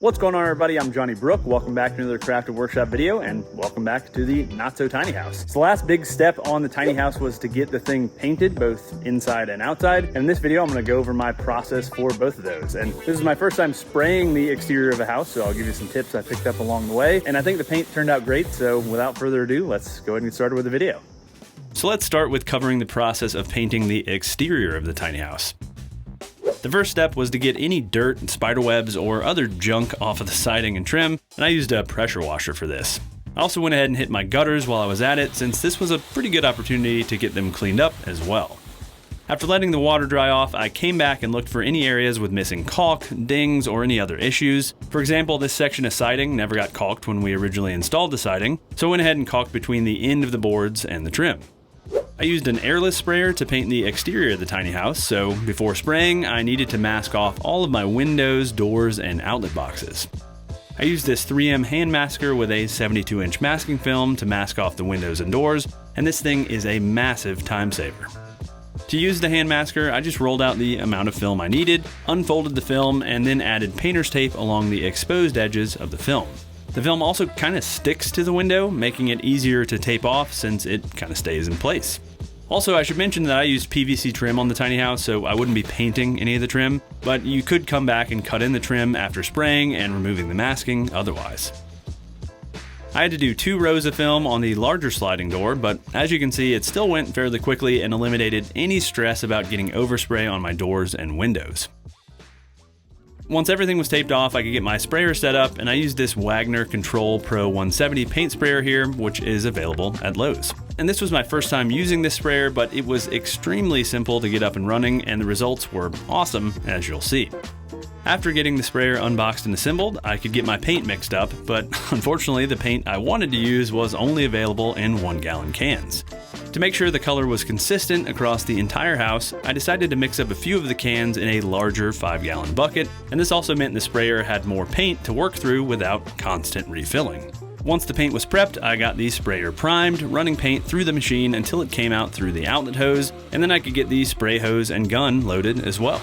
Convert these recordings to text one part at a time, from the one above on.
What's going on, everybody? I'm Johnny Brook. Welcome back to another Crafted Workshop video, and welcome back to the Not So Tiny House. So the last big step on the tiny house was to get the thing painted, both inside and outside. And in this video, I'm going to go over my process for both of those. And this is my first time spraying the exterior of a house, so I'll give you some tips I picked up along the way. And I think the paint turned out great, so without further ado, let's go ahead and get started with the video. So let's start with covering the process of painting the exterior of the tiny house. The first step was to get any dirt, spider webs, or other junk off of the siding and trim, and I used a pressure washer for this. I also went ahead and hit my gutters while I was at it, since this was a pretty good opportunity to get them cleaned up as well. After letting the water dry off, I came back and looked for any areas with missing caulk, dings, or any other issues. For example, this section of siding never got caulked when we originally installed the siding, so I went ahead and caulked between the end of the boards and the trim. I used an airless sprayer to paint the exterior of the tiny house, so before spraying, I needed to mask off all of my windows, doors, and outlet boxes. I used this 3M hand masker with a 72-inch masking film to mask off the windows and doors, and this thing is a massive time saver. To use the hand masker, I just rolled out the amount of film I needed, unfolded the film, and then added painter's tape along the exposed edges of the film. The film also kind of sticks to the window, making it easier to tape off since it kind of stays in place. Also, I should mention that I used PVC trim on the tiny house, so I wouldn't be painting any of the trim, but you could come back and cut in the trim after spraying and removing the masking otherwise. I had to do 2 rows of film on the larger sliding door, but as you can see, it still went fairly quickly and eliminated any stress about getting overspray on my doors and windows. Once everything was taped off, I could get my sprayer set up, and I used this Wagner Control Pro 170 paint sprayer here, which is available at Lowe's. And this was my first time using this sprayer, but it was extremely simple to get up and running, and the results were awesome, as you'll see. After getting the sprayer unboxed and assembled, I could get my paint mixed up, but unfortunately the paint I wanted to use was only available in 1-gallon cans. To make sure the color was consistent across the entire house, I decided to mix up a few of the cans in a larger 5-gallon bucket, and this also meant the sprayer had more paint to work through without constant refilling. Once the paint was prepped, I got the sprayer primed, running paint through the machine until it came out through the outlet hose, and then I could get the spray hose and gun loaded as well.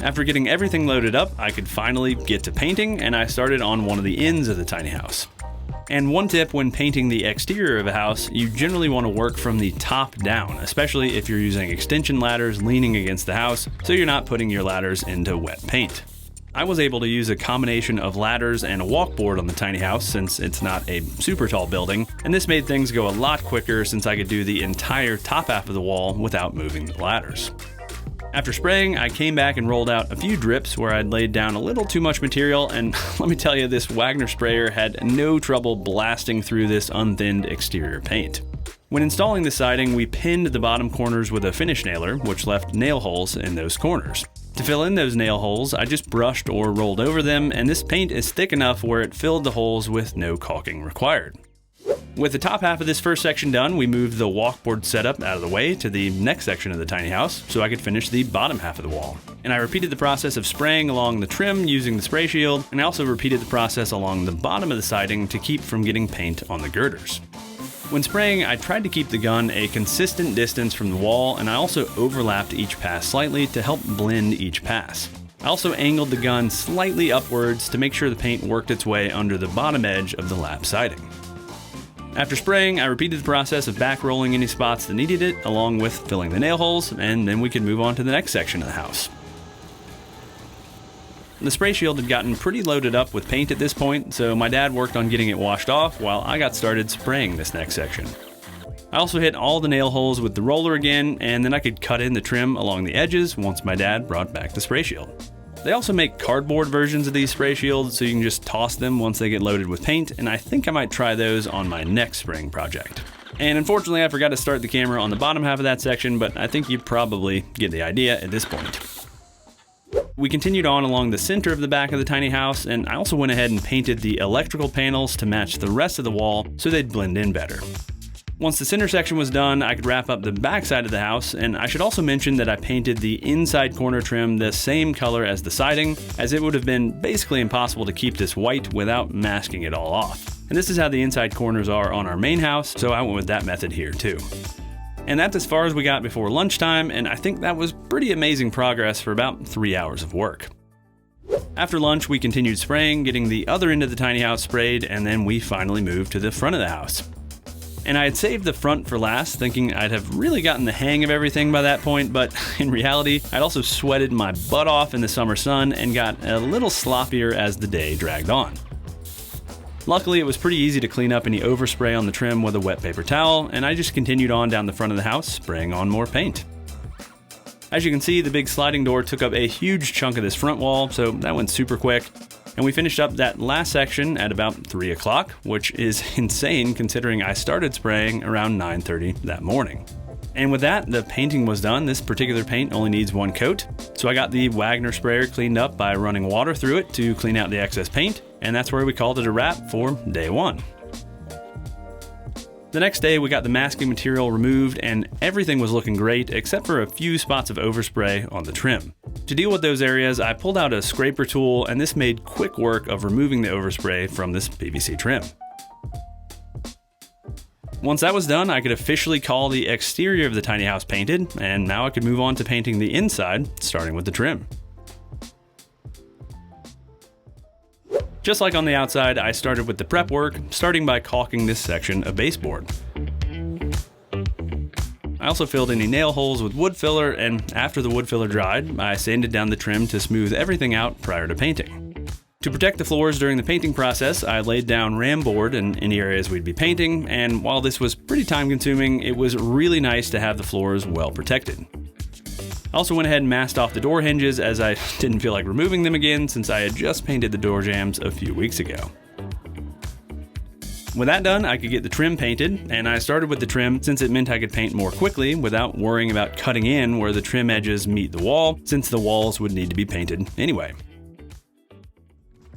After getting everything loaded up, I could finally get to painting, and I started on one of the ends of the tiny house. And one tip when painting the exterior of a house, you generally want to work from the top down, especially if you're using extension ladders leaning against the house, so you're not putting your ladders into wet paint. I was able to use a combination of ladders and a walkboard on the tiny house since it's not a super tall building, and this made things go a lot quicker since I could do the entire top half of the wall without moving the ladders. After spraying, I came back and rolled out a few drips where I'd laid down a little too much material, and let me tell you, this Wagner sprayer had no trouble blasting through this unthinned exterior paint. When installing the siding, we pinned the bottom corners with a finish nailer, which left nail holes in those corners. To fill in those nail holes, I just brushed or rolled over them, and this paint is thick enough where it filled the holes with no caulking required. With the top half of this first section done, we moved the walkboard setup out of the way to the next section of the tiny house so I could finish the bottom half of the wall. And I repeated the process of spraying along the trim using the spray shield, and I also repeated the process along the bottom of the siding to keep from getting paint on the girders. When spraying, I tried to keep the gun a consistent distance from the wall, and I also overlapped each pass slightly to help blend each pass. I also angled the gun slightly upwards to make sure the paint worked its way under the bottom edge of the lap siding. After spraying, I repeated the process of back rolling any spots that needed it, along with filling the nail holes, and then we could move on to the next section of the house. The spray shield had gotten pretty loaded up with paint at this point, so my dad worked on getting it washed off while I got started spraying this next section. I also hit all the nail holes with the roller again, and then I could cut in the trim along the edges once my dad brought back the spray shield. They also make cardboard versions of these spray shields, so you can just toss them once they get loaded with paint, and I think I might try those on my next spraying project. And unfortunately, I forgot to start the camera on the bottom half of that section, but I think you probably get the idea at this point. We continued on along the center of the back of the tiny house, and I also went ahead and painted the electrical panels to match the rest of the wall so they'd blend in better. Once the center section was done, I could wrap up the back side of the house, and I should also mention that I painted the inside corner trim the same color as the siding, as it would have been basically impossible to keep this white without masking it all off. And this is how the inside corners are on our main house, so I went with that method here too. And that's as far as we got before lunchtime, and I think that was pretty amazing progress for about 3 hours of work. After lunch, we continued spraying, getting the other end of the tiny house sprayed, and then we finally moved to the front of the house. And I had saved the front for last, thinking I'd have really gotten the hang of everything by that point, but in reality, I'd also sweated my butt off in the summer sun and got a little sloppier as the day dragged on. Luckily, it was pretty easy to clean up any overspray on the trim with a wet paper towel, and I just continued on down the front of the house, spraying on more paint. As you can see, the big sliding door took up a huge chunk of this front wall, so that went super quick. And we finished up that last section at about 3 o'clock, which is insane considering I started spraying around 9:30 that morning. And with that, the painting was done. This particular paint only needs one coat. So I got the Wagner sprayer cleaned up by running water through it to clean out the excess paint, and that's where we called it a wrap for day one. The next day, we got the masking material removed and everything was looking great except for a few spots of overspray on the trim. To deal with those areas, I pulled out a scraper tool, and this made quick work of removing the overspray from this PVC trim. Once that was done, I could officially call the exterior of the tiny house painted, and now I could move on to painting the inside, starting with the trim. Just like on the outside, I started with the prep work, starting by caulking this section of baseboard. I also filled any nail holes with wood filler, and after the wood filler dried, I sanded down the trim to smooth everything out prior to painting. To protect the floors during the painting process, I laid down ram board in any areas we'd be painting, and while this was pretty time consuming, it was really nice to have the floors well protected. I also went ahead and masked off the door hinges as I didn't feel like removing them again since I had just painted the door jambs a few weeks ago. With that done, I could get the trim painted, and I started with the trim since it meant I could paint more quickly without worrying about cutting in where the trim edges meet the wall, since the walls would need to be painted anyway.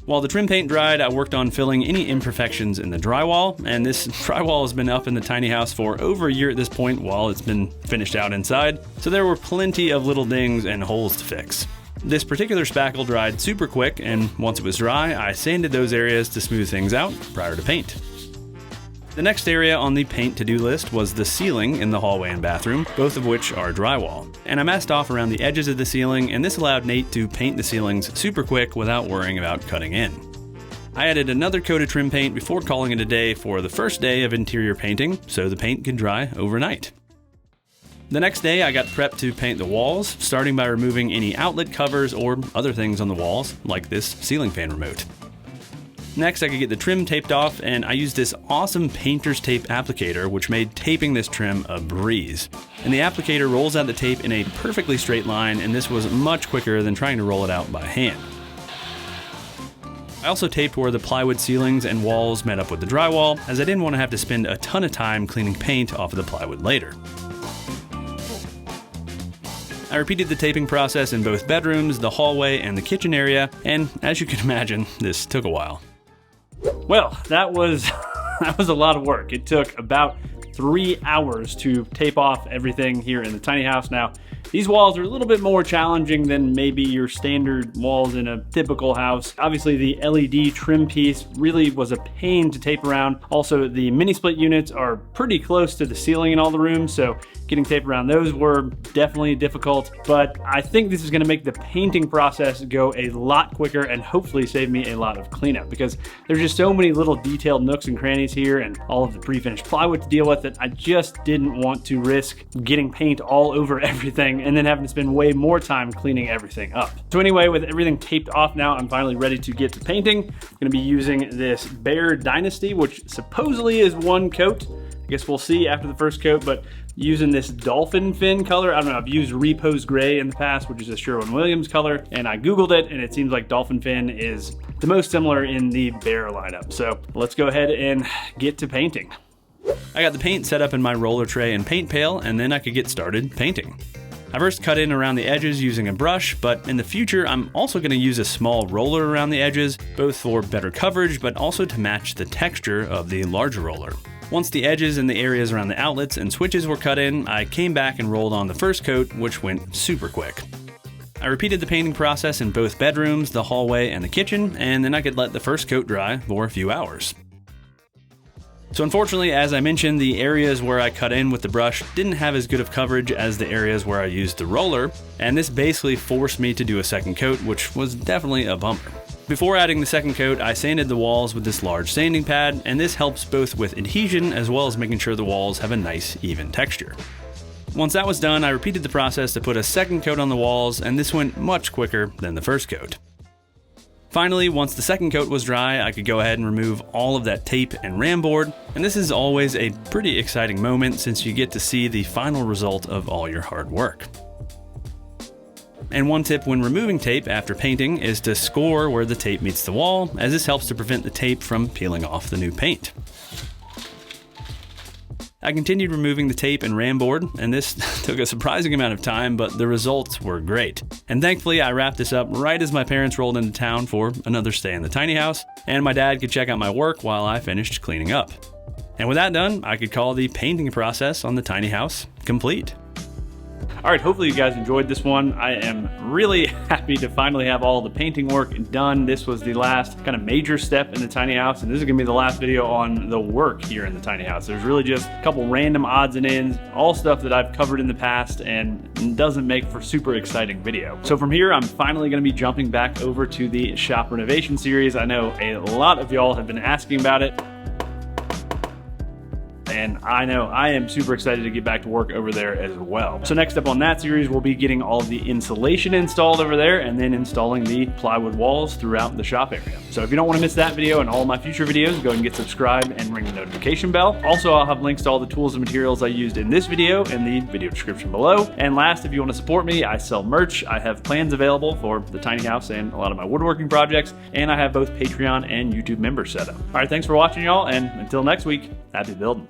While the trim paint dried, I worked on filling any imperfections in the drywall, and this drywall has been up in the tiny house for over a year at this point while it's been finished out inside, so there were plenty of little dings and holes to fix. This particular spackle dried super quick, and once it was dry, I sanded those areas to smooth things out prior to paint. The next area on the paint to-do list was the ceiling in the hallway and bathroom, both of which are drywall. And I masked off around the edges of the ceiling, and this allowed Nate to paint the ceilings super quick without worrying about cutting in. I added another coat of trim paint before calling it a day for the first day of interior painting, so the paint could dry overnight. The next day, I got prepped to paint the walls, starting by removing any outlet covers or other things on the walls, like this ceiling fan remote. Next, I could get the trim taped off, and I used this awesome painter's tape applicator, which made taping this trim a breeze. And the applicator rolls out the tape in a perfectly straight line, and this was much quicker than trying to roll it out by hand. I also taped where the plywood ceilings and walls met up with the drywall, as I didn't want to have to spend a ton of time cleaning paint off of the plywood later. I repeated the taping process in both bedrooms, the hallway, and the kitchen area, and as you can imagine, this took a while. Well, that was a lot of work. It took about 3 hours to tape off everything here in the tiny house. Now, these walls are a little bit more challenging than maybe your standard walls in a typical house. Obviously, the LED trim piece really was a pain to tape around. Also, the mini split units are pretty close to the ceiling in all the rooms, so getting tape around those were definitely difficult. But I think this is gonna make the painting process go a lot quicker and hopefully save me a lot of cleanup, because there's just so many little detailed nooks and crannies here and all of the pre-finished plywood to deal with that I just didn't want to risk getting paint all over everything and then having to spend way more time cleaning everything up. So anyway, with everything taped off now, I'm finally ready to get to painting. I'm gonna be using this Behr Dynasty, which supposedly is one coat. I guess we'll see after the first coat, but using this dolphin fin color. I don't know, I've used Repose Gray in the past, which is a Sherwin-Williams color, and I Googled it, and it seems like dolphin fin is the most similar in the Behr lineup. So let's go ahead and get to painting. I got the paint set up in my roller tray and paint pail, and then I could get started painting. I first cut in around the edges using a brush, but in the future I'm also going to use a small roller around the edges, both for better coverage but also to match the texture of the larger roller. Once the edges and the areas around the outlets and switches were cut in, I came back and rolled on the first coat, which went super quick. I repeated the painting process in both bedrooms, the hallway, and the kitchen, and then I could let the first coat dry for a few hours. So unfortunately, as I mentioned, the areas where I cut in with the brush didn't have as good of coverage as the areas where I used the roller, and this basically forced me to do a second coat, which was definitely a bummer. Before adding the second coat, I sanded the walls with this large sanding pad, and this helps both with adhesion as well as making sure the walls have a nice, even texture. Once that was done, I repeated the process to put a second coat on the walls, and this went much quicker than the first coat. Finally, once the second coat was dry, I could go ahead and remove all of that tape and RAM board, and this is always a pretty exciting moment since you get to see the final result of all your hard work. And one tip when removing tape after painting is to score where the tape meets the wall, as this helps to prevent the tape from peeling off the new paint. I continued removing the tape and RAM board, and this took a surprising amount of time, but the results were great. And thankfully, I wrapped this up right as my parents rolled into town for another stay in the tiny house, and my dad could check out my work while I finished cleaning up. And with that done, I could call the painting process on the tiny house complete. All right, hopefully you guys enjoyed this one. I am really happy to finally have all the painting work done. This was the last kind of major step in the tiny house, and this is gonna be the last video on the work here in the tiny house. There's really just a couple random odds and ends, all stuff that I've covered in the past and doesn't make for super exciting video. So from here, I'm finally gonna be jumping back over to the shop renovation series. I know a lot of y'all have been asking about it. And I know I am super excited to get back to work over there as well. So next up on that series, we'll be getting all of the insulation installed over there and then installing the plywood walls throughout the shop area. So if you don't want to miss that video and all my future videos, go ahead and get subscribed and ring the notification bell. Also, I'll have links to all the tools and materials I used in this video in the video description below. And last, if you want to support me, I sell merch. I have plans available for the tiny house and a lot of my woodworking projects. And I have both Patreon and YouTube members set up. All right, thanks for watching, y'all. And until next week, happy building.